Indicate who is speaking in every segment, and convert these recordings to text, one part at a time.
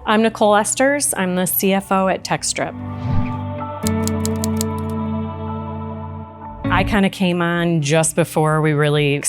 Speaker 1: I'm Nicole Esters. I'm the CFO at Textdrip. I kind of came on just before we really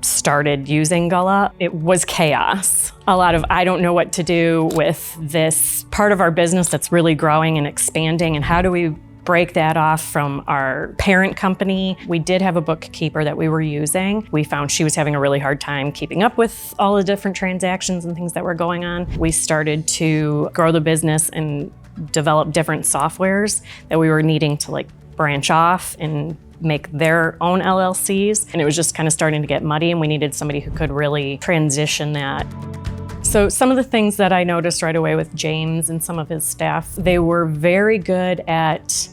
Speaker 1: started using Gulla. It was chaos. A lot of, I don't know what to do with this part of our business that's really growing and expanding, and how do we break that off from our parent company. We did have a bookkeeper that we were using. We found she was having a really hard time keeping up with all the different transactions and things that were going on. We started to grow the business and develop different softwares that we were needing to branch off and make their own LLCs. And it was just kind of starting to get muddy, and we needed somebody who could really transition that. So some of the things that I noticed right away with James and some of his staff, they were very good at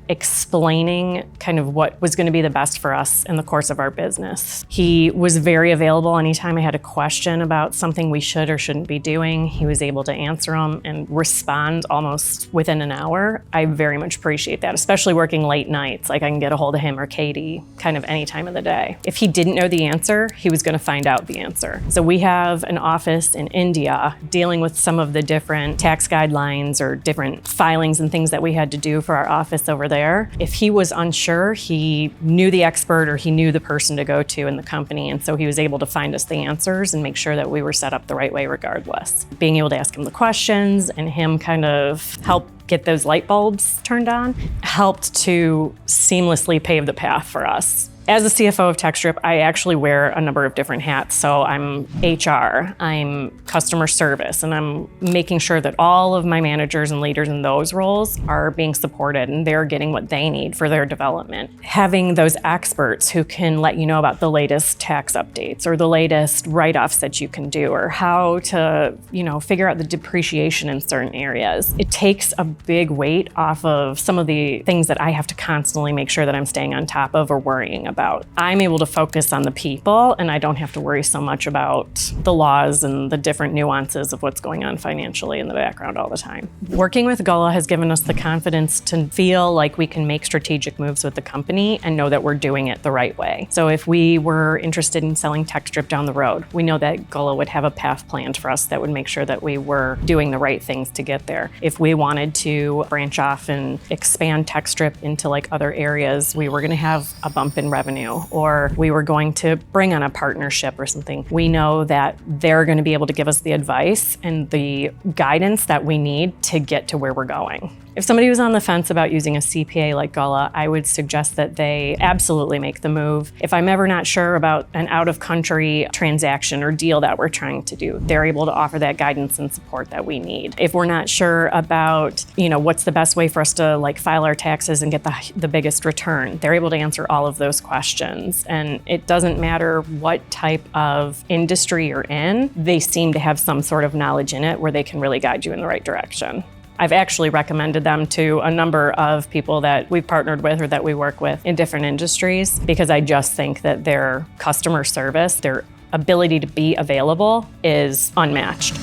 Speaker 1: explaining kind of what was going to be the best for us in the course of our business. He was very available anytime I had a question about something we should or shouldn't be doing. He was able to answer them and respond almost within an hour. I very much appreciate that, especially working late nights. I can get a hold of him or Katie kind of any time of the day. If he didn't know the answer, he was going to find out the answer. So we have an office in India dealing with some of the different tax guidelines or different filings and things that we had to do for our office over there. If he was unsure, he knew the expert or he knew the person to go to in the company, and so he was able to find us the answers and make sure that we were set up the right way regardless. Being able to ask him the questions and him kind of help get those light bulbs turned on helped to seamlessly pave the path for us. As a CFO of Textdrip, I actually wear a number of different hats. So I'm HR, I'm customer service, and I'm making sure that all of my managers and leaders in those roles are being supported and they're getting what they need for their development. Having those experts who can let you know about the latest tax updates or the latest write-offs that you can do, or how to, figure out the depreciation in certain areas. It takes a big weight off of some of the things that I have to constantly make sure that I'm staying on top of or worrying about. I'm able to focus on the people, and I don't have to worry so much about the laws and the different nuances of what's going on financially in the background all the time. Working with Gulla has given us the confidence to feel like we can make strategic moves with the company and know that we're doing it the right way. So if we were interested in selling Textdrip down the road, we know that Gulla would have a path planned for us that would make sure that we were doing the right things to get there. If we wanted to branch off and expand Textdrip into other areas, we were going to have a bump in revenue, or we were going to bring on a partnership or something, we know that they're going to be able to give us the advice and the guidance that we need to get to where we're going. If somebody was on the fence about using a CPA like Gulla, I would suggest that they absolutely make the move. If I'm ever not sure about an out-of-country transaction or deal that we're trying to do, they're able to offer that guidance and support that we need. If we're not sure about, what's the best way for us to file our taxes and get the biggest return, they're able to answer all of those questions. And it doesn't matter what type of industry you're in, they seem to have some sort of knowledge in it where they can really guide you in the right direction. I've actually recommended them to a number of people that we've partnered with or that we work with in different industries, because I just think that their customer service, their ability to be available is unmatched.